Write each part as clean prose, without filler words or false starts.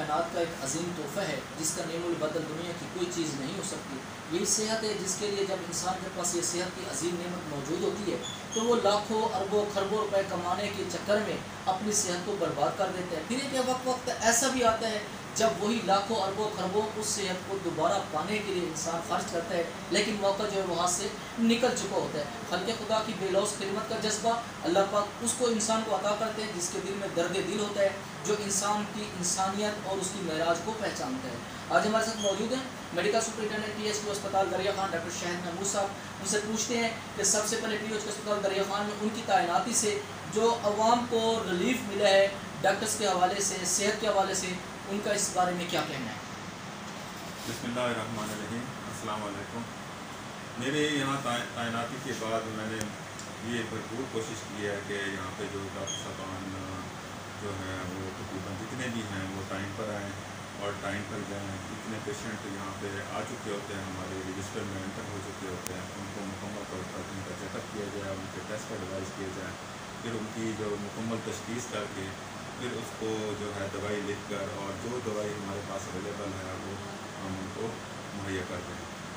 کائنات کا ایک عظیم تحفہ ہے جس کا نعم البدل دنیا کی کوئی چیز نہیں ہو سکتی. یہی صحت ہے جس کے لیے جب انسان کے پاس یہ صحت کی عظیم نعمت موجود ہوتی ہے تو وہ لاکھوں اربوں خربوں روپے کمانے کے چکر میں اپنی صحت کو برباد کر دیتے ہیں. پھر ایک وقت ایسا بھی آتا ہے جب وہی لاکھوں اربوں خربوں اس صحت کو دوبارہ پانے کے لیے انسان خرچ کرتا ہے لیکن موقع جو ہے وہاں سے نکل چکا ہوتا ہے. خلق خدا کی بے لوث خدمت کا جذبہ اللہ پاک اس کو انسان کو عطا کرتے ہیں جس کے دل میں درد دل ہوتا ہے, جو انسان کی انسانیت اور اس کی معراج کو پہچانتا ہے. آج ہمارے ساتھ موجود ہیں medical superintendent T H Q اسپتال دریا خان ڈاکٹر شاہد محمود صاحب. ان سے پوچھتے ہیں کہ سب سے پہلے ٹی ایچ کیو اسپتال دریا خان میں ان کی تعیناتی سے جو عوام کو ریلیف ملا ہے ڈاکٹرز کے حوالے سے, صحت کے حوالے سے, ان کا اس بارے میں کیا کہنا ہے؟ بسم اللہ الرحمن الرحیم. السلام علیکم. میرے یہاں تعیناتی کے بعد میں نے یہ بھرپور کوشش کی ہے کہ یہاں پہ جو ڈاکٹر صاحبان جو ہیں وہ تقریباً جتنے بھی ہیں وہ ٹائم پر آئیں اور ٹائم پر جائیں. جتنے پیشنٹ یہاں پہ آ چکے ہوتے ہیں ہمارے رجسٹر میں انٹر ہو چکے ہوتے ہیں ان کو مکمل طور پر ان کا چیک اپ کیا جائے, ان کے ٹیسٹ ایڈوائز کیے جائیں, پھر ان کی جو مکمل تشخیص کر کے پھر اس کو جو ہے دوائی لکھ کر اور جو دوائی ہمارے پاس اویلیبل ہے وہ ہم ان کو مہیا کر دیں.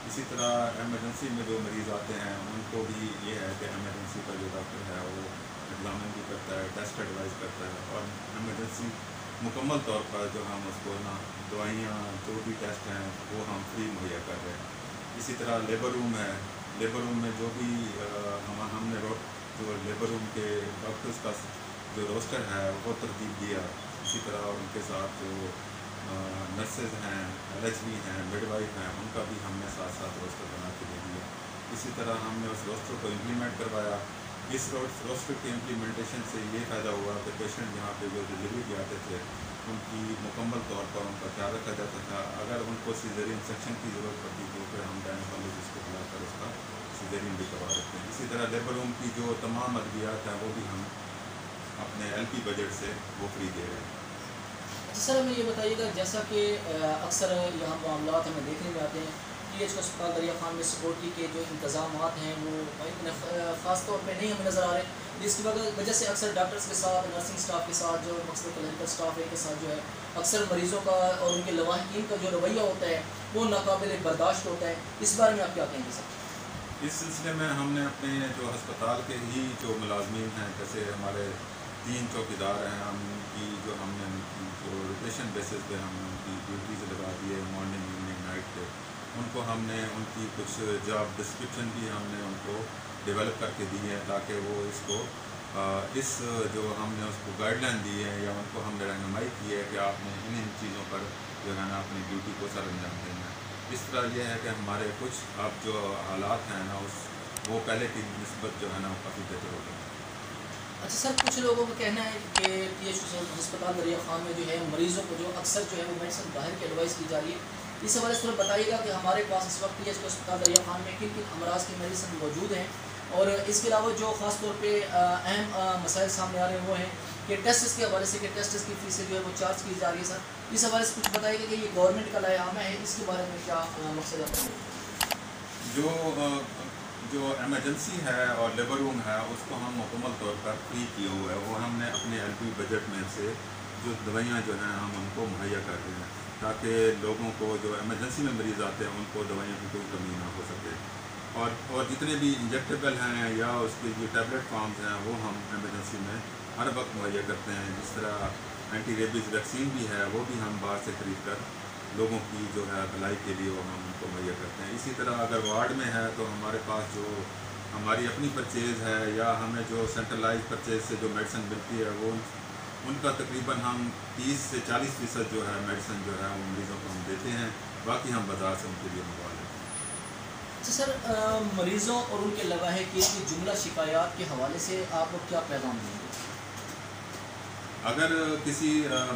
اسی طرح ایمرجنسی میں جو مریض آتے ہیں ان کو بھی یہ ہے کہ ایمرجنسی کا جو ڈاکٹر ہے وہ ایگزامن بھی کرتا ہے, ٹیسٹ ایڈوائز کرتا ہے اور ایمرجنسی مکمل طور پر جو ہم اس کو نا دوائیاں جو بھی ٹیسٹ ہیں وہ ہم فری مہیا کر رہے ہیں. اسی طرح لیبر روم ہے, لیبر روم میں جو بھی ہم نے جو لیبر روم کے ڈاکٹرز کا جو روسٹر ہے وہ ترتیب دیا. اسی طرح ان کے ساتھ جو نرسز ہیں, ایل ایچ بی ہیں, مڈ وائف ہیں, ان کا بھی ہم نے ساتھ ساتھ روسٹر بنا کے دے دیا. اسی طرح ہم نے اس روسٹر کو امپلیمنٹ کروایا. اس روسٹر کے امپلیمنٹیشن سے یہ فائدہ ہوا کہ پیشنٹ جہاں پہ جو ڈلیوری کے آتے تھے ان کی مکمل طور پر ان کا خیال رکھا جاتا تھا. اگر ان کو سیزرین سیکشن کی ضرورت پڑتی تو پھر ہم گائنیکالوجسٹ کو بلا کر اس کا سیزرین بھی کروا دیتے ہیں. اسی طرح لیبر روم کی جو تمام ادویات ہیں وہ بھی ہم اپنے ایل پی بجٹ سے وہ فری دے رہے ہیں. سر ہمیں یہ بتائیے گا جیسا کہ اکثر یہاں معاملات ہمیں دیکھنے میں آتے ہیں ٹی ایچ اسپتال دریا خان میں سیکورٹی کے جو انتظامات ہیں وہ خاص طور پہ نہیں ہمیں نظر آ رہے, جس کی وجہ سے اکثر ڈاکٹرز کے ساتھ, نرسنگ سٹاف کے ساتھ, جو مقصد کلینکل سٹاف ہے کے ساتھ جو ہے اکثر مریضوں کا اور ان کے لواحقین کا جو رویہ ہوتا ہے وہ ناقابل برداشت ہوتا ہے. اس بارے میں آپ کیا کہیں گے سر؟ اس سلسلے میں ہم نے اپنے جو ہسپتال کے ہی جو ملازمین ہیں, جیسے ہمارے 3 چوکیدار ہیں, ہم کی جو ہم نے جو روٹیشن بیسس پہ ہم ان کی ڈیوٹیز لگا دی ہے مارننگ ایوننگ نائٹ پہ, ان کو ہم نے ان کی کچھ جاب ڈسکرپشن بھی ہم نے ان کو ڈیولپ کر کے دی ہے تاکہ وہ اس کو اس جو ہم نے اس کو گائیڈ لائن دی ہے یا ان کو ہم نے رہنمائی کی ہے کہ آپ نے ان چیزوں پر جو ہے نا اپنی ڈیوٹی کو سر انجام دینا ہے. اس طرح یہ ہے کہ ہمارے کچھ اب جو حالات ہیں نا وہ پہلے کی نسبت جو ہے نا کافی بہتر ہو گئے. اچھا سر, کچھ لوگوں کا کہنا ہے کہ ٹی ایچ ہسپتال دریا خان میں جو ہے مریضوں کو جو اکثر جو ہے وہ میڈیسن باہر کی ایڈوائز کی جا رہی ہے. اس حوالے سے تھوڑا بتائیے گا کہ ہمارے پاس اس وقت ٹی ایچ ہسپتال دریا خان میں کن کن امراض کی میڈیسن موجود ہیں, اور اس کے علاوہ جو خاص طور پہ اہم مسائل سامنے آ رہے ہیں وہ ہیں کہ ٹیسٹس کے حوالے سے کہ ٹیسٹس کی فیسیں جو ہے وہ چارج کی جا رہی ہے. سر اس حوالے سے کچھ بتائیے گا کہ یہ گورنمنٹ کا لائحہ ہے, اس کے بارے میں کیا مقصد ہے؟ جو ایمرجنسی ہے اور لیبر روم ہے اس کو ہم مکمل طور پر فری کیے ہوئے ہے. وہ ہم نے اپنے ایل پی بجٹ میں سے جو دوائیاں جو ہیں ہم ان کو مہیا کرتے ہیں تاکہ لوگوں کو جو ایمرجنسی میں مریض آتے ہیں ان کو دوائیوں کی کوئی کمی نہ ہو سکے. اور جتنے بھی انجیکٹیبل ہیں یا اس کے جو ٹیبلٹ فارمز ہیں وہ ہم ایمرجنسی میں ہر وقت مہیا کرتے ہیں. جس طرح اینٹی ریبیز ویکسین بھی ہے وہ بھی ہم باہر سے خرید کر لوگوں کی جو ہے بھلائی کے لیے وہ ہم ان کو مہیا کرتے ہیں. اسی طرح اگر وارڈ میں ہے تو ہمارے پاس جو ہماری اپنی پرچیز ہے یا ہمیں جو سینٹرلائز پرچیز سے جو میڈیسن ملتی ہے وہ ان کا تقریباً ہم 30 سے 40% جو ہے میڈیسن جو ہے وہ مریضوں کو ہم دیتے ہیں, باقی ہم بازار سے ان کے لیے منگوا لیتے ہیں. اچھا سر, مریضوں اور ان کے لواحقین کی جملہ شکایات کے حوالے سے آپ کو کیا پیغام دیں گے؟ اگر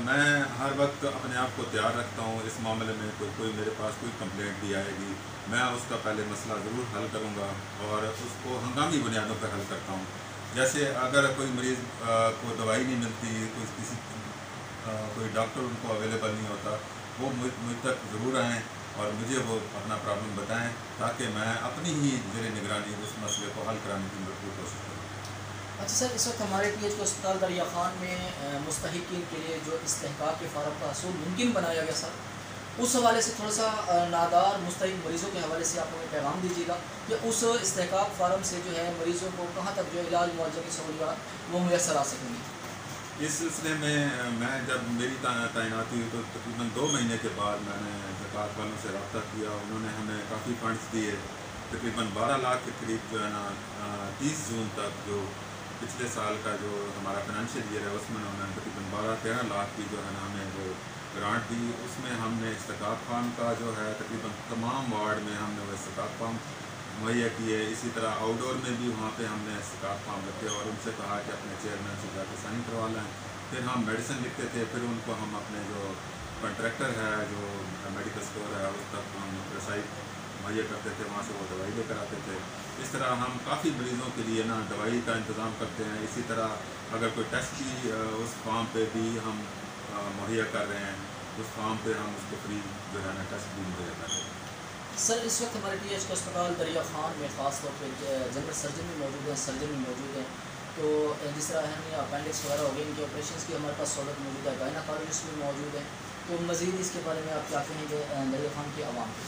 میں ہر وقت اپنے آپ کو تیار رکھتا ہوں اس معاملے میں کوئی میرے پاس کوئی کمپلینٹ بھی آئے گی میں اس کا پہلے مسئلہ ضرور حل کروں گا اور اس کو ہنگامی بنیادوں پر حل کرتا ہوں. جیسے اگر کوئی مریض کو دوائی نہیں ملتی, کوئی ڈاکٹر ان کو اویلیبل نہیں ہوتا, وہ مجھ تک ضرور آئیں اور مجھے وہ اپنا پرابلم بتائیں تاکہ میں اپنی ہی زیر نگرانی اس مسئلے کو حل کرانے کی بھرپور کوشش کروں. اچھا سر، اس وقت ہمارے ٹی ایچ کو اسپتال دریا خان میں مستحقین کے لیے جو استحقاق کے فارم کا حصول ممکن بنایا گیا سر، اس حوالے سے تھوڑا سا نادار مستحق مریضوں کے حوالے سے آپ ہمیں پیغام دیجیے گا کہ اس استحقاق فارم سے جو ہے مریضوں کو کہاں تک جو علاج معالجہ کی سہولیات وہ میسر آ سکیں گی؟ اس سلسلے میں جب میری تعیناتی ہوئی تو تقریباً 2 مہینے کے بعد میں نے زکوٰۃ والوں سے رابطہ کیا. انہوں نے ہمیں کافی فنڈس دیے، تقریباً 12 لاکھ کے قریب جو ہے نا 30 جون تک جو پچھلے سال کا جو ہمارا فائنینشیل ایئر ہے اس میں انہوں نے تقریباً 12-13 لاکھ کی جو ہے نا ہمیں وہ گرانٹ دی. اس میں ہم نے استحقاق فارم کا جو ہے تقریباً تمام وارڈ میں ہم نے وہ استحقاق فارم مہیا کیے. اسی طرح آؤٹ ڈور میں بھی وہاں پہ ہم نے استحقاق فارم رکھے اور ان سے کہا کہ اپنے چیئرمین سے جا کے سائن کروا لیں. پھر ہم میڈیسن لکھتے تھے، پھر ان کو ہم اپنے جو کنٹریکٹر ہے جو میڈیکل اسٹور ہے اس تک ہم رسائی مہیا کرتے تھے، وہاں سے وہ دوائی لے کر آتے تھے. اس طرح ہم کافی مریضوں کے لیے نا دوائی کا انتظام کرتے ہیں. اسی طرح اگر کوئی ٹیسٹ بھی اس فارم پہ بھی ہم مہیا کر رہے ہیں، اس فارم پہ ہم اس کو فری جو ہے نا ٹیسٹ بھی مہیا کر رہے ہیں. سر اس وقت ہمارے ٹی ایچ کا اسپتال دریا خان میں خاص طور پہ جنرل سرجن بھی موجود ہیں، سرجن بھی موجود ہیں. تو جس طرح ہم اپینڈکس وغیرہ ہو گئے، ان کے آپریشنس کی ہمارے پاس سہولت موجود ہے، گائناکالوجسٹ بھی موجود ہیں. تو مزید اس کے بارے میں آپ کیا کہیں گے دریا خان کی عوام کے؟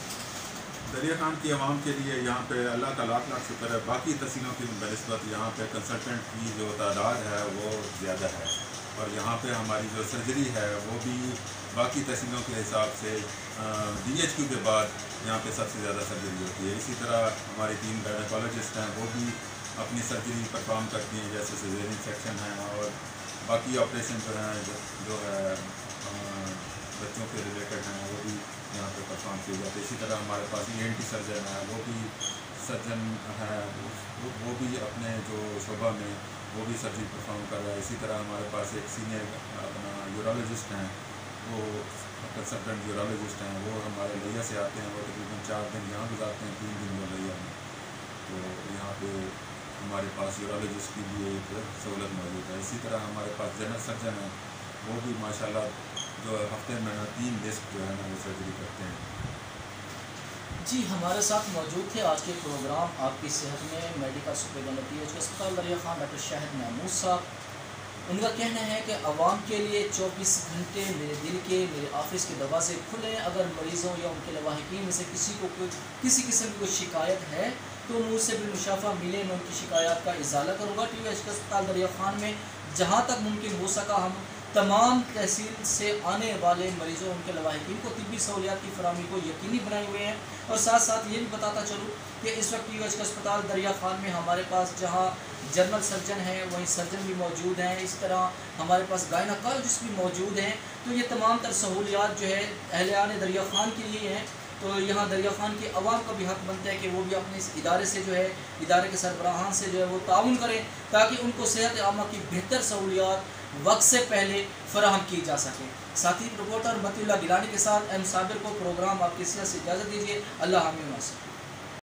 دریا خان کی عوام کے لیے یہاں پہ اللہ کا لاکھ لاکھ شکر ہے، باقی تحصیلوں کی بنسبت یہاں پہ کنسلٹنٹ کی جو تعداد ہے وہ زیادہ ہے، اور یہاں پہ ہماری جو سرجری ہے وہ بھی باقی تحصیلوں کے حساب سے ڈی ایچ کیو کے بعد یہاں پہ سب سے زیادہ سرجری ہوتی ہے. اسی طرح ہماری 3 گائناکالوجسٹ ہیں، وہ بھی اپنی سرجری پرفارم کرتی ہیں، جیسے سیزیرین سیکشن ہے اور باقی آپریشن جو ہیں جو ہے بچوں کے ریلیٹڈ ہیں وہ بھی یہاں پہ پرفارم کیے جاتے ہیں. اسی طرح ہمارے پاس ENT سرجن ہے، وہ بھی سرجن ہے، وہ بھی اپنے جو شعبہ میں وہ بھی سرجری پرفارم کر رہا ہے. اسی طرح ہمارے پاس ایک سینئر اپنا یورالوجسٹ ہیں، وہ کنسلٹنٹ یورالوجسٹ ہیں، وہ ہمارے لیا سے آتے ہیں. وہ تقریباً 4 دن یہاں گزارتے ہیں، 3 دن وہ لیا میں. تو یہاں پہ ہمارے پاس یورالوجسٹ کی بھی ایک سہولت موجود ہے. اسی طرح ہمارے پاس جنرل سرجن ہیں، وہ بھی ماشاءاللہ جو ہفتے میں 3 لسٹ جو ہے نا وہ سرجری کرتے ہیں. جی ہمارے ساتھ موجود تھے آج کے پروگرام آپ کی صحت میں میڈیکل سپرنٹینڈنٹ ٹی ایچ کا اسپتال دریا خان ڈاکٹر شاہد محمود صاحب. ان کا کہنا ہے کہ عوام کے لیے 24 گھنٹے میرے دل کے میرے آفس کے دروازے کھلے ہیں. اگر مریضوں یا ان کے لواحقین میں سے کسی کو کسی قسم کی کوئی شکایت ہے تو مجھ سے بالمشافہ ملے، میں ان کی شکایات کا ازالہ کروں گا. ٹی ایچ کا اسپتال دریا خان میں جہاں تک ممکن ہو سکا ہم تمام تحصیل سے آنے والے مریضوں ان کے لواحقین کو طبی سہولیات کی فراہمی کو یقینی بنائے ہوئے ہیں. اور ساتھ ساتھ یہ بھی بتاتا چلوں کہ اس وقت ٹی ایچ کا اسپتال دریا خان میں ہمارے پاس جہاں جنرل سرجن ہیں وہیں سرجن بھی موجود ہیں، اس طرح ہمارے پاس گائناکالوجسٹ بھی موجود ہیں. تو یہ تمام تر سہولیات جو ہے اہلیان دریا خان کے لیے ہیں. تو یہاں دریا خان کی عوام کا بھی حق بنتا ہے کہ وہ بھی اپنے اس ادارے سے جو ہے ادارے کے سربراہان سے جو ہے وہ تعاون کریں تاکہ ان کو صحت عامہ کی بہتر سہولیات وقت سے پہلے فراہم کی جا سکے. ساتھی رپورٹر متی اللہ گیلانی کے ساتھ ایم صابر کو پروگرام آپ کی صحت سے اجازت دیجیے. اللہ حافظ.